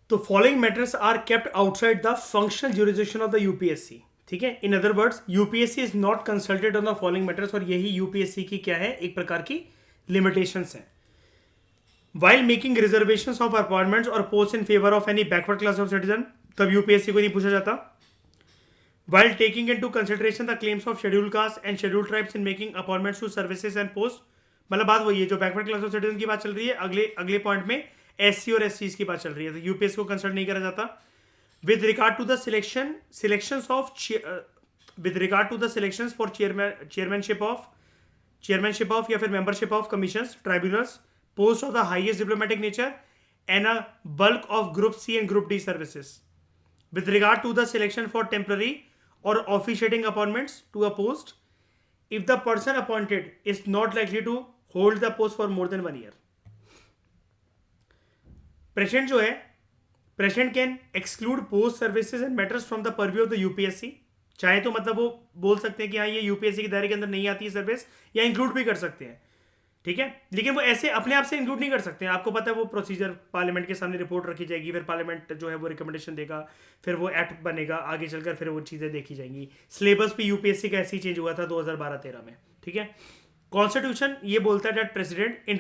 तो following matters are kept outside the functional jurisdiction of the UPSC. ठीक है, in other words UPSC is not consulted on the following matters, और यही UPSC की क्या है, एक प्रकार की लिमिटेशंस हैं. While making reservations of appointments और post in favour of any backward class of citizen, तब यूपीएससी को नहीं पूछा जाता. While taking into consideration the claims of scheduled castes and scheduled tribes in making appointments to services and posts, मतलब बात वही है जो बैकवर्ड क्लास ऑफ सिटीजन की बात चल रही है, अगले पॉइंट में एससी और एससी की बात चल रही है, तो यूपीएस को कंसल्ट नहीं करा जाता. With regard to the selections for chairmanship of या फिर membership of commissions, tribunals, post of the highest diplomatic nature and a bulk of group C and group D services. With regard to the selection for temporary or officiating appointments to a post, if the person appointed is not likely to hold the post for more than 1 year. President जो है, President can exclude post services and matters from the purview of the UPSC. चाहे तो मतलब वो बोल सकते हैं कि हाँ ये यूपीएससी के दायरे के अंदर नहीं आती है सर्विस, या इंक्लूड भी कर सकते हैं. ठीक है, लेकिन वो ऐसे अपने आप से इंक्लूड नहीं कर सकते हैं. आपको पता है वो प्रोसीजर पार्लियामेंट के सामने रिपोर्ट रखी जाएगी, फिर पार्लियामेंट जो है वो रिकमेंडेशन देगा, फिर वो एक्ट बनेगा, आगे चलकर फिर वो चीज़ें देखी जाएंगी. सिलेबस भी यूपीएससी का ऐसे ही चेंज हुआ था 2012-13 में. ठीक है, कॉन्स्टिट्यूशन ये बोलता है that president in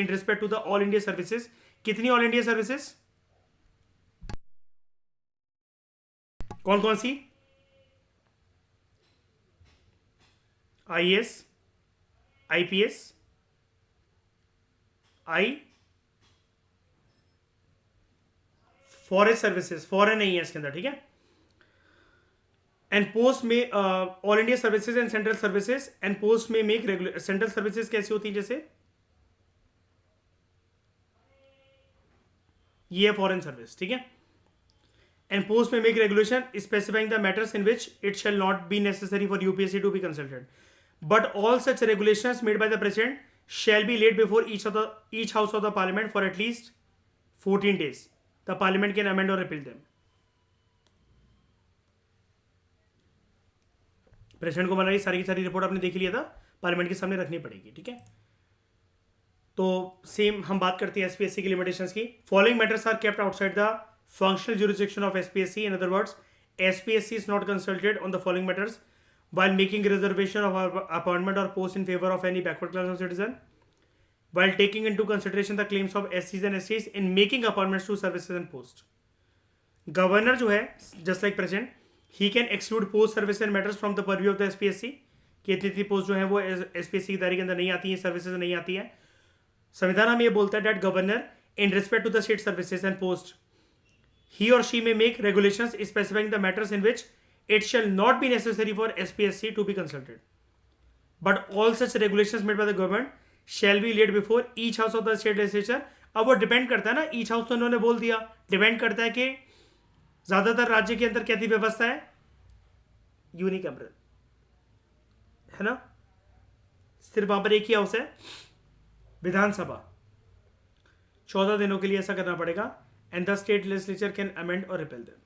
respect to the all India services. कितनी ऑल इंडिया सर्विसेज, कौन कौन सी? IAS, IPS, forest services, foreign नहीं है इसके अंदर. ठीक है, एंड पोस्ट में all India services and central services, and post में मेक रेगुलर. सेंट्रल सर्विसेज कैसी होती है, जैसे ये है फॉरेन सर्विस. ठीक है, एंड पोस्ट में make regulation specifying the matters in which it shall not be necessary for UPSC to be consulted, but all such regulations made by the president shall be laid before each house of the parliament for at least 14 days. The parliament can amend or repeal them. President को बनाई सारी की सारी report आपने देख लिया था, parliament के सामने रखनी पड़ेगी. ठीक है, तो सेम हम बात करते हैं एसपीएससी की लिमिटेशंस की. Following matters are kept outside the functional jurisdiction of SPSC. In other words, SPSC is not consulted on the following matters while making reservation of appointment or post in favor of any backward class of citizen, while taking into consideration the claims of SCs and STs in making appointments to services and post. Governor जो है, just like president, he can exclude post service and matters from the purview of the SPSC. कि इतनी post जो है वो SPSC की दायरे के अंदर नहीं आती है, सर्विसेज नहीं आती है. संविधान हमें ये बोलता है that governor in respect to the state services and post, he or she may make regulations specifying the matters in which it shall not be necessary for SPSC to be consulted, but all such regulations made by the government shall be laid before each house of the state legislature. अब वो depend करता है ना, each house तो उन्होंने बोल दिया, depend करता है कि ज्यादातर राज्य के अंदर कैसी व्यवस्था है, यूनिकैमरल है ना, सिर्फ वहां पर एक ही हाउस है. विधानसभा 14 दिनों के लिए ऐसा करना पड़ेगा, and the state legislature can amend और रिपेल देम.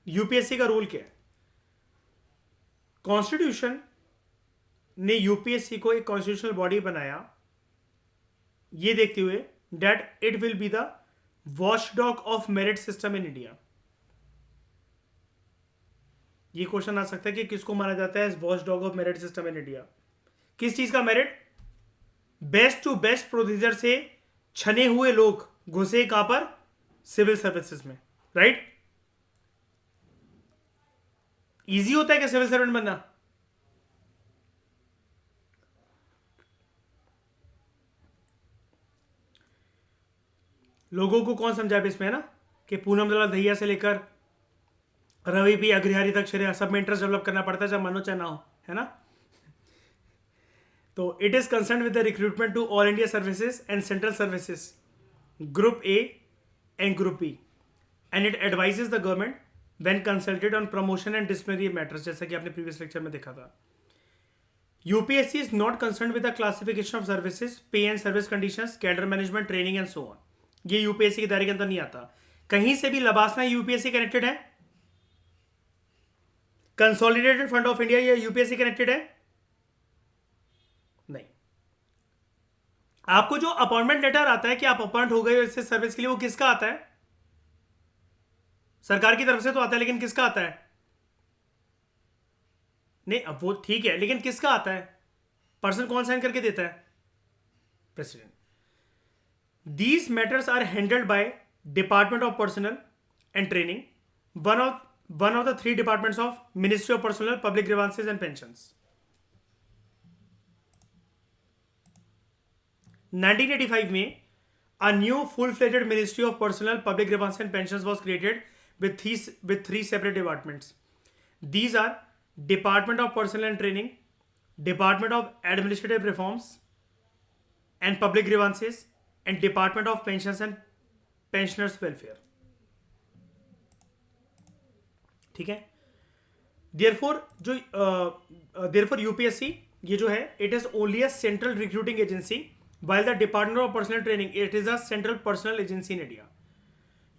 यूपीएससी का रूल क्या है? कॉन्स्टिट्यूशन ने यूपीएससी को एक कॉन्स्टिट्यूशनल बॉडी बनाया ये देखते हुए that it will be the watchdog of merit system in India. ये क्वेश्चन आ सकता है कि किसको माना जाता है as watchdog of merit system in India. किस चीज का merit? Best to best procedure से छने हुए लोग घुसे कहां पर? सिविल सर्विसेज में, राइट? इजी होता है क्या सिविल सर्वेंट बनना? लोगों को कौन समझाए इसमें, है ना, कि पूनम दलाल दहिया से लेकर रवि पी अग्रहारी तक श्रेया सब में इंटरेस्ट डेवलप करना पड़ता है, चाहे मानो चाहे ना हो, है ना. तो it is concern with the recruitment to all India services and central services group A and group B, and it advises the government when consulted on promotion and disciplinary matters, जैसा कि आपने प्रीवियस लेक्चर में देखा था. UPSC is not concern with the classification of services, pay and service conditions, cadre management, training and so on. ये UPSC के दायरे के अंदर नहीं आता. कहीं से भी लबासना यूपीएससी कनेक्टेड है? कंसोलिडेटेड फंड ऑफ इंडिया ये यूपीएससी कनेक्टेड है? नहीं. आपको जो अपॉइंटमेंट लेटर आता है कि आप अपॉइंट हो गए हो इससे सर्विस के लिए, वो किसका आता है? सरकार की तरफ से तो आता है, लेकिन किसका आता है? नहीं, अब वो ठीक है, लेकिन किसका आता है? पर्सन कौन साइन करके देता है? President. These matters are handled by Department of Personnel and Training, one of the three departments of Ministry of Personnel, Public Grievances and Pensions. 1985 में a new full-fledged Ministry of Personnel, Public Grievances and Pensions was created with three separate departments. These are Department of Personnel and Training, Department of Administrative Reforms and Public Grievances, and Department of Pensions and Pensioners Welfare. ठीक है. Therefore UPSC ये जो है, it is only a central recruiting agency, while the Department of Personnel Training it is a central personnel agency in India.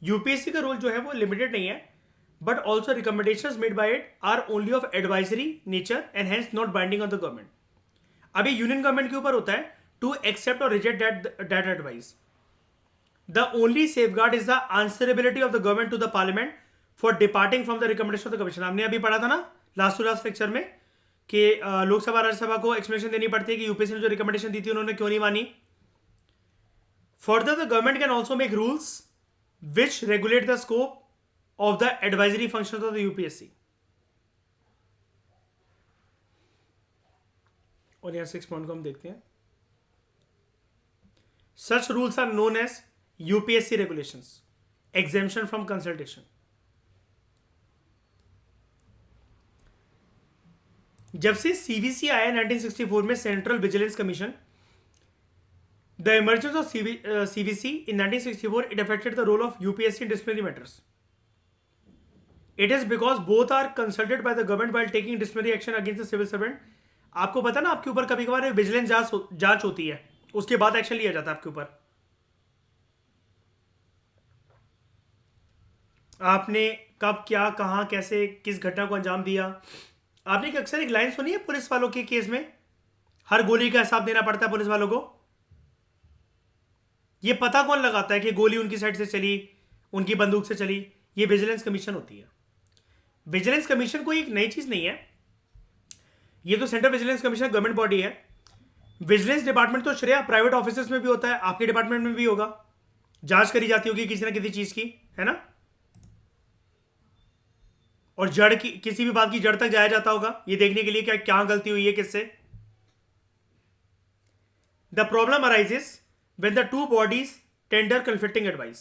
UPSC का role जो है वो limited नहीं है, but also recommendations made by it are only of advisory nature and hence not binding on the government. अब ये union government के ऊपर होता है to accept or reject that advice. The only safeguard is the answerability of the government to the parliament for departing from the recommendation of the commission. हमने अभी पढ़ा था ना लास्ट लेक्चर में कि लोकसभा राज्यसभा को एक्सप्लेनेशन देनी पड़ती है कि यूपीएससी ने जो रिकमेंडेशन दी थी उन्होंने क्यों नहीं मानी. Further the government can also make rules which regulate the scope of the advisory function of the UPSC. और यहाँ 6 पॉइंट को हम देखते हैं. Such rules are known as UPSC regulations. Exemption from consultation. जब से CVC आया 1964 में central vigilance commission, the emergence of CVC in 1964 it affected the role of UPSC in disciplinary matters. It is because both are consulted by the government while taking disciplinary action against the civil servant. आपको पता ना आपके ऊपर कभी कभार vigilance जांच होती है, उसके बाद एक्शन लिया जाता है आपके ऊपर. आपने कब क्या कहां कैसे किस घटना को अंजाम दिया. आपने अक्सर एक लाइन सुनी है पुलिस वालों के केस में, हर गोली का हिसाब देना पड़ता है पुलिस वालों को. ये पता कौन लगाता है कि गोली उनकी साइड से चली, उनकी बंदूक से चली? ये विजिलेंस कमीशन होती है. विजिलेंस कमीशन कोई एक नई चीज नहीं है, ये तो central vigilance commission government body है. विजिलेंस डिपार्टमेंट तो श्रेय प्राइवेट ऑफिसर्स में भी होता है, आपके डिपार्टमेंट में भी होगा. जांच करी जाती होगी किसी ना किसी चीज की, है ना. और जड़ की किसी भी बात की जड़ तक जाया जाता होगा ये देखने के लिए क्या गलती हुई है किससे. The problem arises when the two bodies tender conflicting advice.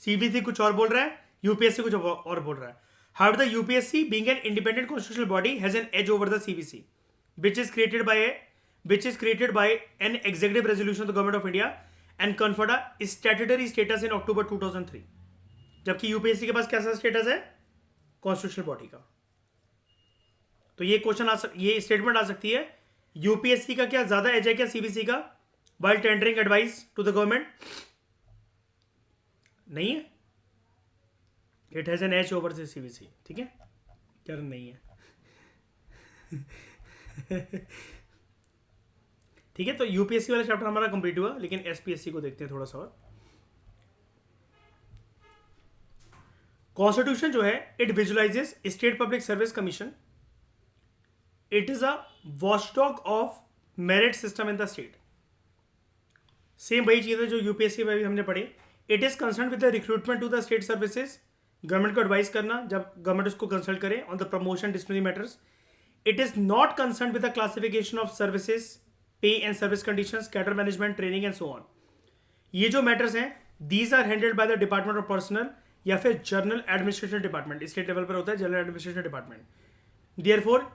CBC कुछ और बोल रहा है, यूपीएससी कुछ और बोल रहा है. How the UPSC being an independent constitutional body has an edge over the CBC which is created by an executive resolution of the government of India and conferred a statutory status in October 2003. जबकि UPSC के पास कैसा status है? Constitutional body का. तो ये question ये statement आ सकती है, यूपीएससी का क्या ज्यादा एज है क्या सीबीसी का while tendering advice to the government? नहीं है. It has an edge over the CBC. ठीक है, क्या नहीं है. ठीक है, तो यूपीएससी वाला चैप्टर हमारा कंप्लीट हुआ, लेकिन एसपीएससी को देखते हैं थोड़ा सा और. कॉन्स्टिट्यूशन जो है it visualises state public service commission. It is a watchdog of merit system in the state. Same वही चीज है जो यूपीएससी में भी हमने पढ़ी. It is concern with the recruitment to the state services. Government को एडवाइस करना जब गवर्नमेंट उसको कंसल्ट करे on the promotion disciplinary matters. It is not concern with the classification of services, pay and service conditions, cadre management, training and so on. ये जो matters हैं these are handled by the department of personnel या फिर general administration department. State level पर होता है general administration department. Therefore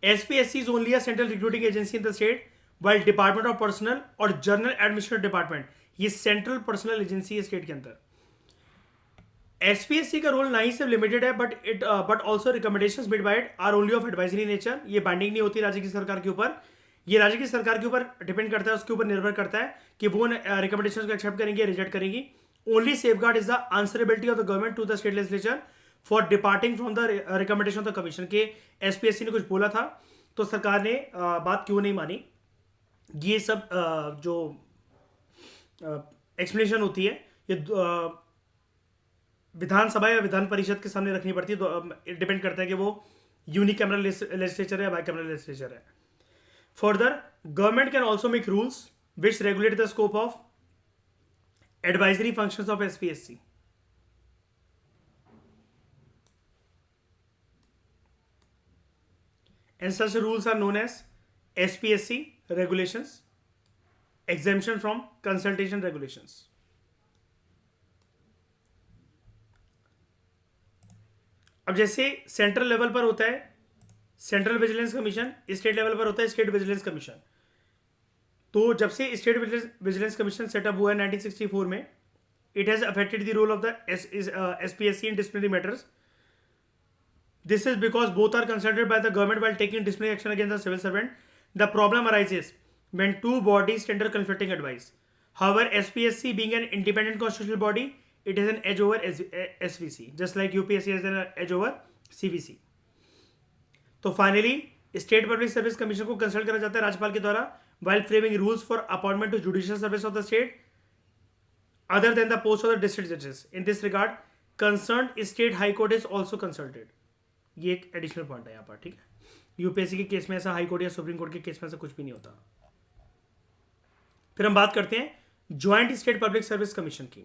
SPSC is only a central recruiting agency in the state, while department of personnel और general administration department ये central personnel agency है state के अंदर. एसपीएससी का role ना ही सिर्फ लिमिटेड है but also recommendations made by it are only of advisory nature. ये बाइंडिंग नहीं होती राज्य की सरकार के ऊपर. ये राज्य की सरकार के ऊपर डिपेंड करता है, उसके ऊपर निर्भर करता है कि वो रिकमेंडेशंस को एक्सेप्ट करेंगे रिजेक्ट करेंगी. Only safeguard is the answerability of the government to the state legislature for departing from the recommendation of the commission. के एसपीएससी ने कुछ बोला था तो सरकार ने बात क्यों नहीं मानी, ये सब जो एक्सप्लेनेशन होती है ये विधानसभा या विधान परिषद के सामने रखनी पड़ती है। तो डिपेंड करता है कि वो यूनिकैमरल लेजिस्लेचर है या बाइकैमरल लेजिस्लेचर है। Further, government can also make rules which regulate the scope of advisory functions of SPSC. And such rules are known as SPSC regulations, exemption from consultation regulations. अब जैसे central level पर होता है central vigilance commission, state level पर होता है state vigilance commission. तो जब से स्टेट विजिलेंस कमीशन सेटअप हुआ है 1964 में, it has affected the role of the SPSC in disciplinary matters. This is because both are considered by the government while taking disciplinary action against the civil servant. The problem arises when two bodies tender conflicting advice. However, SPSC being an independent constitutional body, it has an edge over SVC, just like UPSC has an edge over CVC. तो finally state public service commission को consult करा जाता है राज्यपाल के द्वारा while framing rules for appointment to judicial service of the state other than the post of the district judges. In this regard, concerned state high court is also consulted. ये एक additional point है यहाँ पर, ठीक है। UPSC के case में ऐसा हाई कोर्ट या सुप्रीम कोर्ट के केस में ऐसा कुछ भी नहीं होता। फिर हम बात करते हैं joint state public service commission की।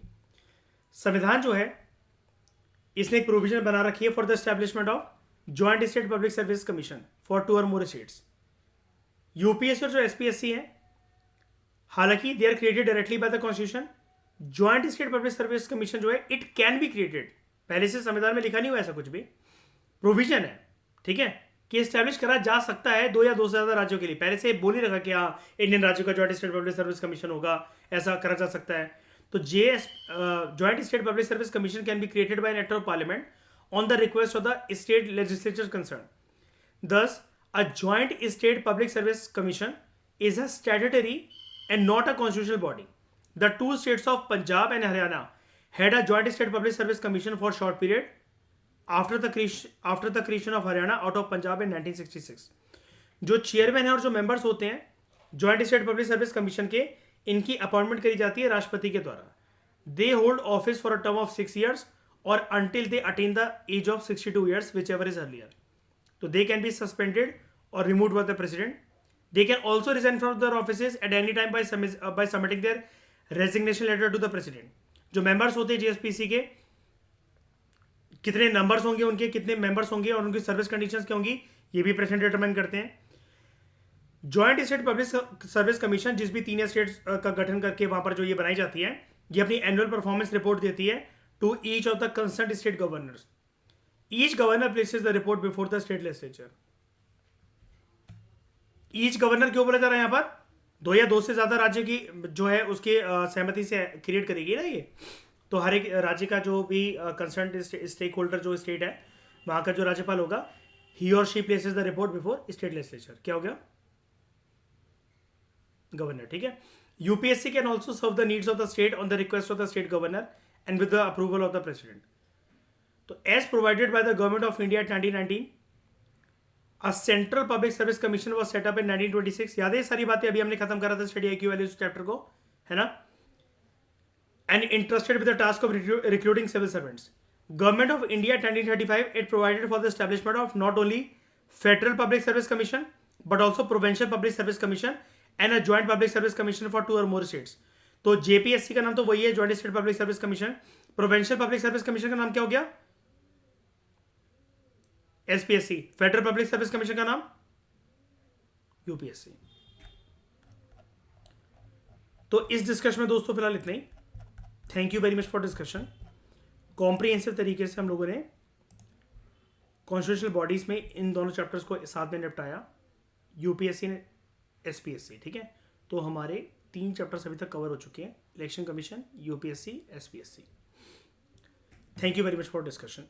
संविधान जो है इसने एक प्रोविजन बना रखी है for the establishment of joint state public service commission for 2 और मोर स्टेट्स। यूपीएससी और जो एसपीएससी है, हालांकि they are created directly by the constitution. Joint state public service commission जो है इट कैन बी क्रिएटेड, पहले से संविधान में लिखा नहीं हुआ ऐसा कुछ भी, प्रोविजन है, ठीक है, कि एस्टैब्लिश करा जा सकता है 2 या 2 से ज्यादा राज्यों के लिए। पहले से बोल नहीं रखा कि हाँ इंडियन राज्यों का joint state public service commission होगा, ऐसा करा जा सकता है। तो joint state public service commission can be created by an act of parliament on the request of the state legislature concern. Thus, a joint state public service commission is a statutory and not a constitutional body. The 2 states of Punjab and Haryana had a joint state public service commission for short period after the creation of Haryana out of Punjab in 1966. जो chairman है और जो members होते हैं joint state public service commission के, इनकी appointment करी जाती है राष्ट्रपति के द्वारा। They hold office for a term of 6 years और until they attain the age of 62 years, whichever is earlier. तो they can be suspended or removed by the president. They can also resign from their offices at any time by submitting their resignation letter to the president. जो members होते हैं GSPC के, कितने numbers होंगे उनके, कितने members होंगे और उनकी सर्विस कंडीशंस क्या होंगी, ये भी प्रेसिडेंट डिटरमाइन करते हैं। Joint state public service commission जिस भी 3 स्टेट्स का गठन करके वहां पर जो ये बनाई जाती है, ये अपनी एनुअल परफॉर्मेंस रिपोर्ट देती है to each of the concerned state governors. Each governor places the report before the state legislature. Each governor क्यों बोला जा रहा है यहाँ पर, 2 या 2 से ज्यादा राज्य की जो है उसके सहमति से क्रिएट करेगी ना ये। तो हर एक राज्य का जो भी कंसर्न स्टेक होल्डर जो स्टेट है वहां का जो राज्यपाल होगा, ही और she places the report before state legislature. क्या हो गया, गवर्नर, ठीक है। UPSC can also serve the needs of the state on the request of the state governor and with the approval of the president. तो as provided by the government of India 1919, A Central Public Service Commission was set up in 1926. याद है सारी बातें, अभी हमने खत्म करा था स्टडी IQ वैल्यूज चैप्टर को, है ना। And interested with the task of recruiting civil servants. Government of India 1935, it provided for the establishment of not only Federal Public Service Commission but also Provincial Public Service Commission and a Joint Public Service Commission for 2 or more states. तो JPSC का नाम तो वही है, Joint State Public Service Commission। Provincial Public Service Commission का नाम क्या हो गया, SPSC. Federal public service commission का नाम यूपीएससी। तो इस डिस्कशन में दोस्तों फिलहाल इतना ही। Thank you very much for discussion. Comprehensive तरीके से हम लोगों ने कॉन्स्टिट्यूशनल बॉडीज में इन दोनों चैप्टर्स को साथ में निपटाया, यूपीएससी ने एसपीएससी, ठीक है। तो हमारे 3 चैप्टर्स अभी तक कवर हो चुके हैं, election commission, UPSC, SPSC. Thank you very much for discussion.